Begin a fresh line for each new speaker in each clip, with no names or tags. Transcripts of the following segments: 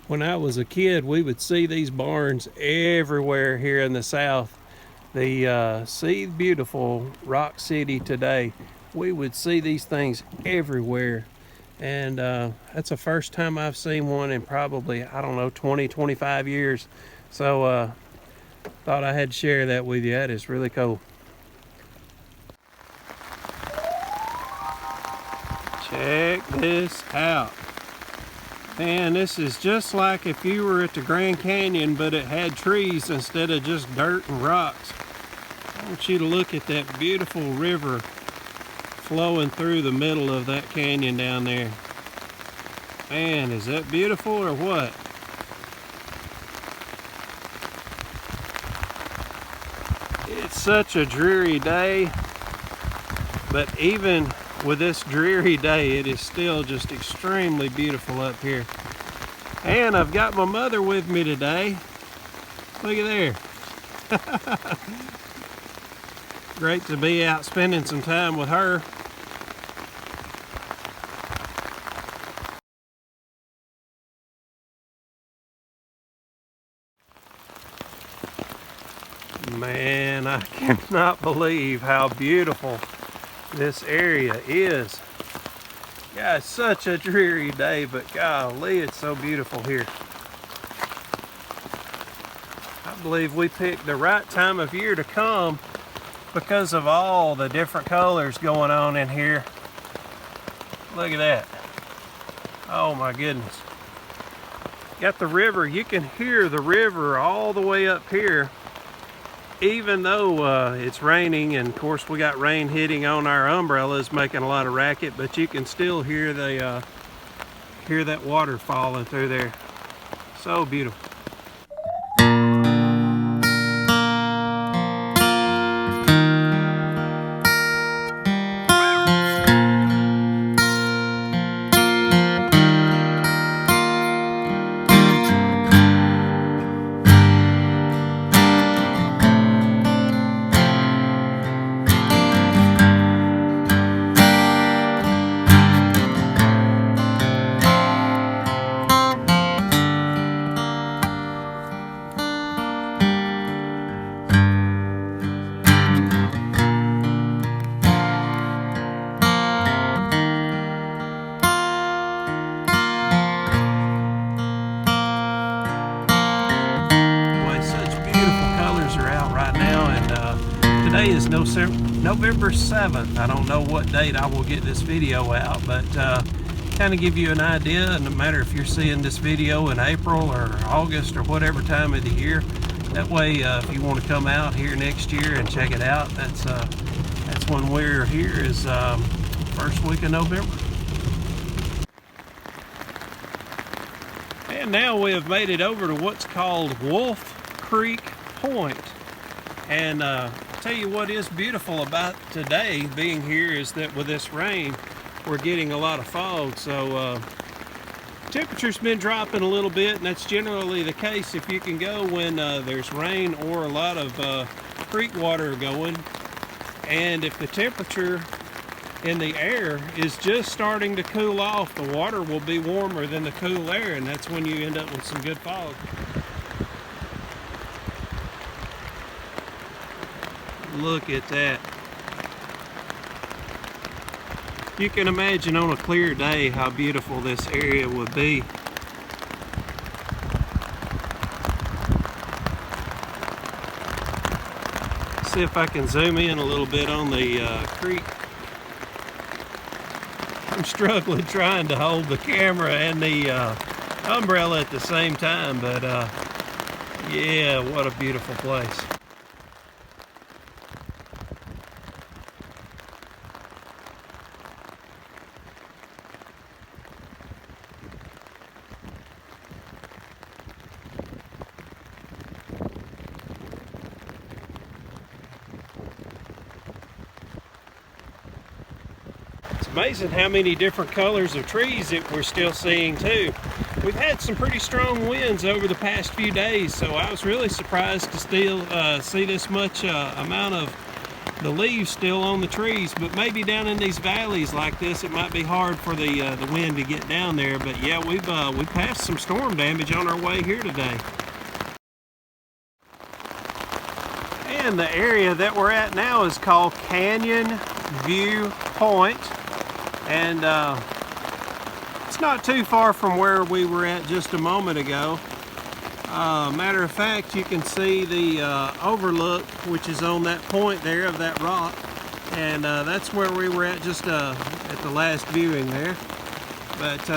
When I was a kid, we would see these barns everywhere here in the South. See beautiful Rock City today. We would see these things everywhere. And that's the first time I've seen one in probably, I don't know, 20, 25 years. So thought I had to share that with you. That is really cool. Check this out. Man, this is just like if you were at the Grand Canyon, but it had trees instead of just dirt and rocks. I want you to look at that beautiful river flowing through the middle of that canyon down there. Man, is that beautiful or what? It's such a dreary day, but even with this dreary day, it is still just extremely beautiful up here. And I've got my mother with me today. Look at there. Great to be out spending some time with her. Man, I cannot believe how beautiful this area is. Yeah, it's such a dreary day, but golly, it's so beautiful here. I believe we picked the right time of year to come because of all the different colors going on in here. Look at that. Oh my goodness. Got the river. You can hear the river all the way up here, even though it's raining, and of course we got rain hitting on our umbrellas making a lot of racket, but you can still hear the hear that water falling through there. So beautiful. Today is November 7th. I don't know what date I will get this video out, but kind of give you an idea, no matter if you're seeing this video in April or August or whatever time of the year. That way, if you want to come out here next year and check it out, that's when we're here, is first week of November. And now we have made it over to what's called Wolf Creek Point. And tell you what is beautiful about today being here is that with this rain, we're getting a lot of fog. So temperature's been dropping a little bit, and that's generally the case if you can go when there's rain or a lot of creek water going. And if the temperature in the air is just starting to cool off, the water will be warmer than the cool air, and that's when you end up with some good fog. Look at that. You can imagine on a clear day how beautiful this area would be. See if I can zoom in a little bit on the creek. I'm struggling trying to hold the camera and the umbrella at the same time, but yeah, what a beautiful place. Amazing how many different colors of trees that we're still seeing too. We've had some pretty strong winds over the past few days, so I was really surprised to still see this much amount of the leaves still on the trees, but maybe down in these valleys like this, it might be hard for the wind to get down there. But yeah, we passed some storm damage on our way here today. And the area that we're at now is called Canyon View Point, and it's not too far from where we were at just a moment ago. Matter of fact, you can see the overlook, which is on that point there of that rock, and that's where we were at just at the last viewing there. But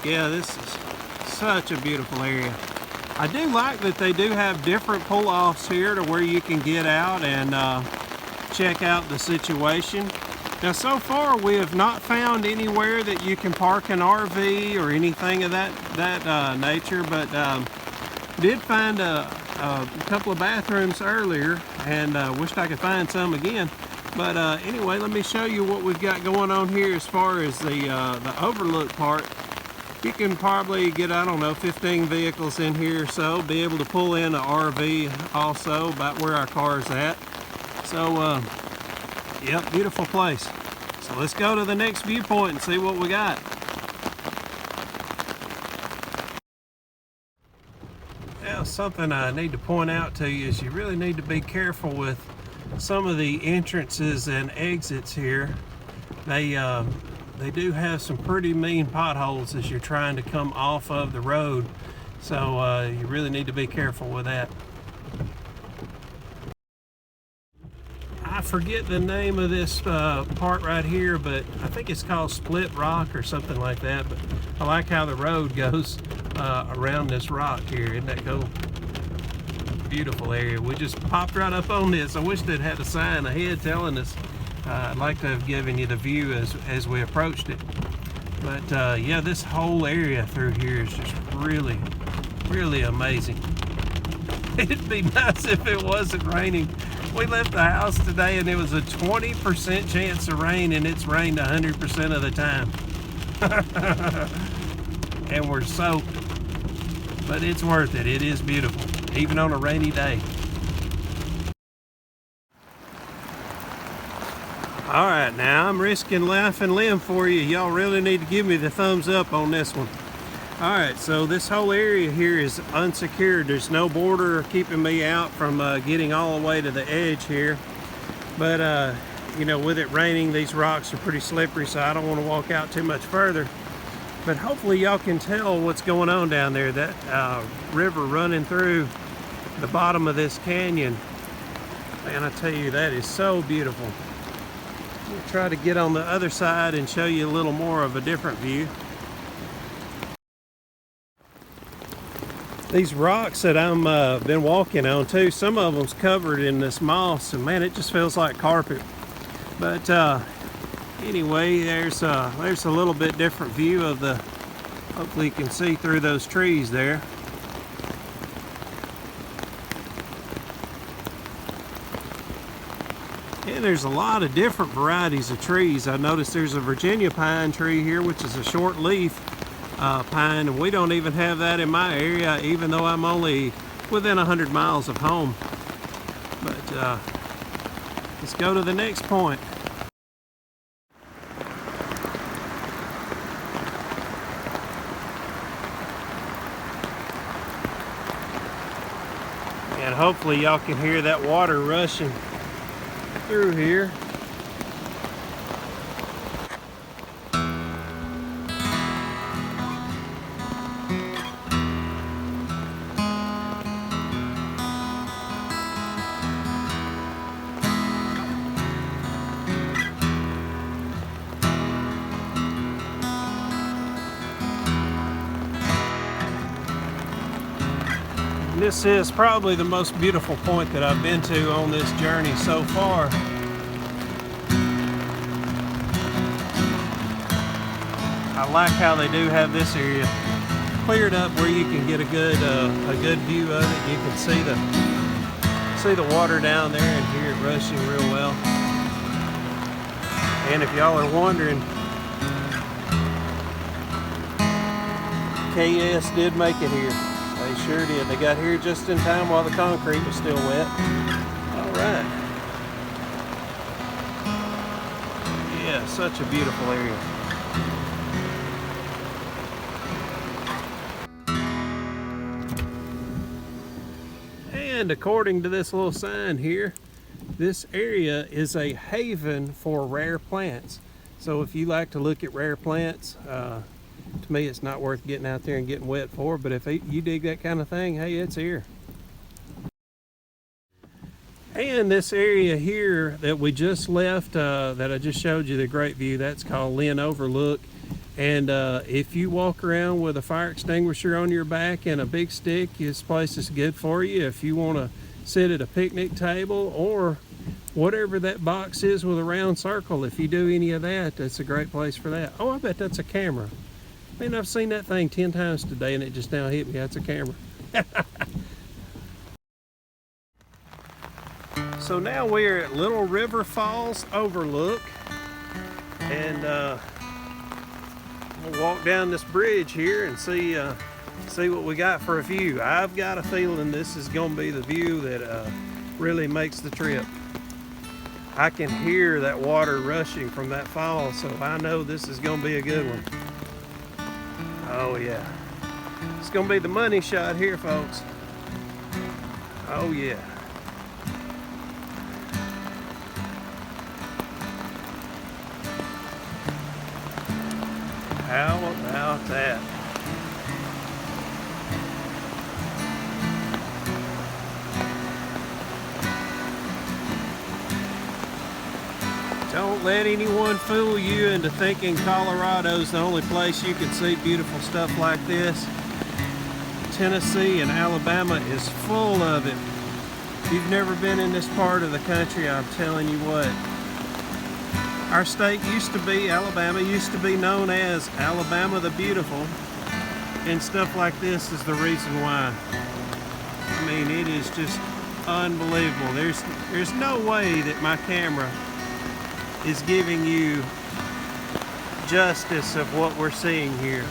yeah, this is such a beautiful area. I do like that they do have different pull-offs here to where you can get out and check out the situation. Now, so far we have not found anywhere that you can park an RV or anything of that nature, but did find a couple of bathrooms earlier, and wished I could find some again. But anyway, let me show you what we've got going on here as far as the overlook part. You can probably get, I don't know, 15 vehicles in here or so, be able to pull in an RV also about where our car's at. So, yep, beautiful place. So let's go to the next viewpoint and see what we got. Now, something I need to point out to you is you really need to be careful with some of the entrances and exits here. They do have some pretty mean potholes as you're trying to come off of the road, so you really need to be careful with that. I forget the name of this part right here, but I think it's called Split Rock or something like that. But I like how the road goes around this rock here. Isn't that cool? Beautiful area. We just popped right up on this. I wish they'd had a sign ahead telling us. I'd like to have given you the view as we approached it. But yeah, this whole area through here is just really, really amazing. It'd be nice if it wasn't raining. We left the house today and it was a 20% chance of rain, and it's rained 100% of the time. And we're soaked. But it's worth it. It is beautiful, even on a rainy day. All right, now I'm risking life and limb for you. Y'all really need to give me the thumbs up on this one. All right, so this whole area here is unsecured. There's no border keeping me out from getting all the way to the edge here. But, you know, with it raining, these rocks are pretty slippery, so I don't want to walk out too much further. But hopefully y'all can tell what's going on down there. That river running through the bottom of this canyon. Man, I tell you, that is so beautiful. We'll try to get on the other side and show you a little more of a different view. These rocks that I'm been walking on too, some of them's covered in this moss, and man, it just feels like carpet. But anyway, there's a little bit different view of the, hopefully you can see through those trees there. And there's a lot of different varieties of trees. I noticed there's a Virginia pine tree here, which is a short leaf pine, and we don't even have that in my area, even though I'm only within 100 miles of home. But let's go to the next point. And hopefully y'all can hear that water rushing through here. This is probably the most beautiful point that I've been to on this journey so far. I like how they do have this area cleared up where you can get a good view of it. You can see the water down there and hear it rushing real well. And if y'all are wondering, KS did make it here. They sure did. They got here just in time while the concrete was still wet. All right. Yeah, such a beautiful area. And according to this little sign here, this area is a haven for rare plants. So if you like to look at rare plants, to me it's not worth getting out there and getting wet for, but if you dig that kind of thing, hey, it's here. And this area here that we just left, that I just showed you the great view, that's called Lynn Overlook. And if you walk around with a fire extinguisher on your back and a big stick, this place is good for you. If you want to sit at a picnic table or whatever that box is with a round circle, if you do any of that, that's a great place for that. Oh, I bet that's a camera. Man, I've seen that thing 10 times today and it just now hit me. That's a camera. So now we're at Little River Falls Overlook, and we'll walk down this bridge here and see what we got for a view. I've got a feeling this is going to be the view that really makes the trip. I can hear that water rushing from that fall, so I know this is going to be a good one. Oh yeah, it's going to be the money shot here, folks. Oh yeah. How about that? Don't let anyone fool you into thinking Colorado's the only place you can see beautiful stuff like this. Tennessee and Alabama is full of it. If you've never been in this part of the country, I'm telling you what. Our state used to be, Alabama used to be known as Alabama the Beautiful, and stuff like this is the reason why. I mean, it is just unbelievable. There's no way that my camera is giving you justice of what we're seeing here.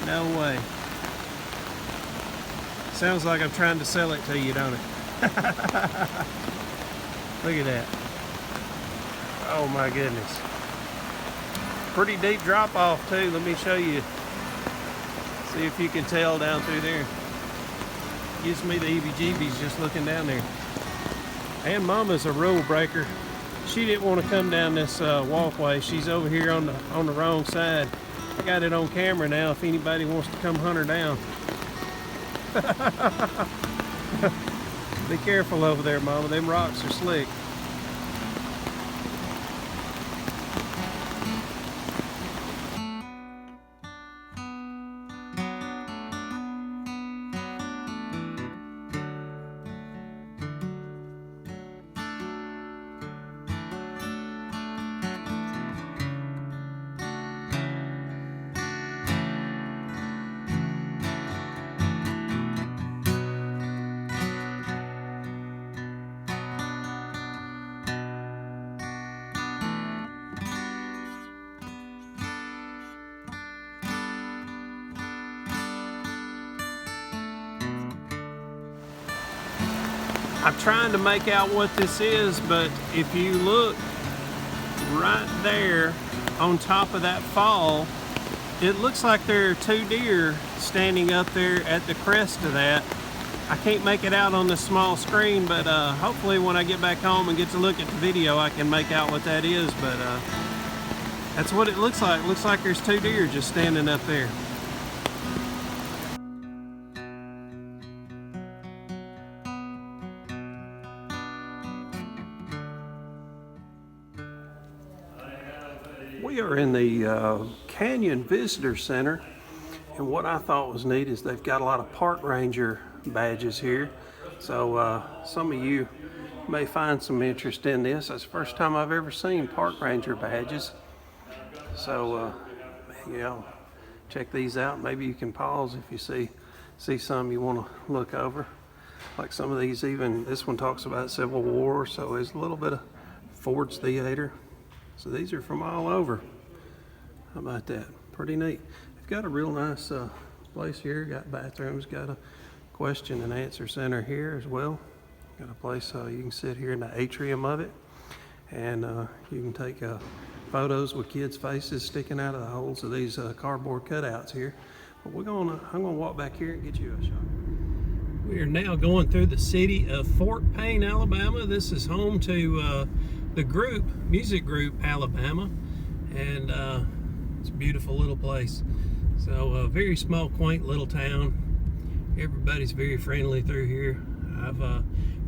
No way. Sounds like I'm trying to sell it to you, don't it? Look at that. Oh my goodness. Pretty deep drop off too. Let me show you. See if you can tell down through there. Gives me the heebie-jeebies just looking down there. And Mama's a rule breaker. She didn't want to come down this walkway. She's over here on the wrong side. I got it on camera now if anybody wants to come hunt her down. Be careful over there, Mama. Them rocks are slick. I'm trying to make out what this is, but if you look right there on top of that fall, it looks like there are two deer standing up there at the crest of that. I can't make it out on the small screen, but hopefully when I get back home and get to look at the video, I can make out what that is. But that's what it looks like. It looks like there's two deer just standing up there. We are in the Canyon Visitor Center, and what I thought was neat is they've got a lot of park ranger badges here. So some of you may find some interest in this. That's the first time I've ever seen park ranger badges. So yeah, check these out. Maybe you can pause if you see some you want to look over. Like some of these, even this one talks about Civil War, so there's a little bit of Ford's Theater. So these are from all over. How about that? Pretty neat. They've got a real nice place here. Got bathrooms, got a question and answer center here as well. Got a place you can sit here in the atrium of it. and you can take photos with kids' faces sticking out of the holes of these cardboard cutouts here. But I'm gonna walk back here and get you a shot. We are now going through the city of Fort Payne, Alabama. This is home to the music group Alabama, and it's a beautiful little place. So a very small, quaint little town. Everybody's very friendly through here. I've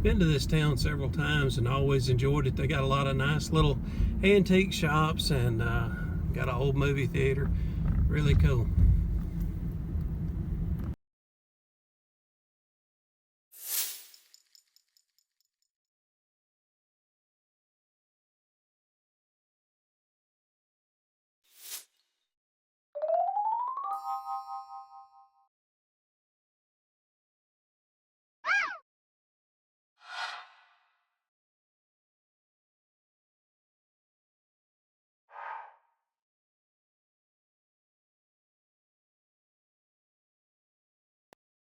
been to this town several times and always enjoyed it. They got a lot of nice little antique shops and got an old movie theater. Really cool.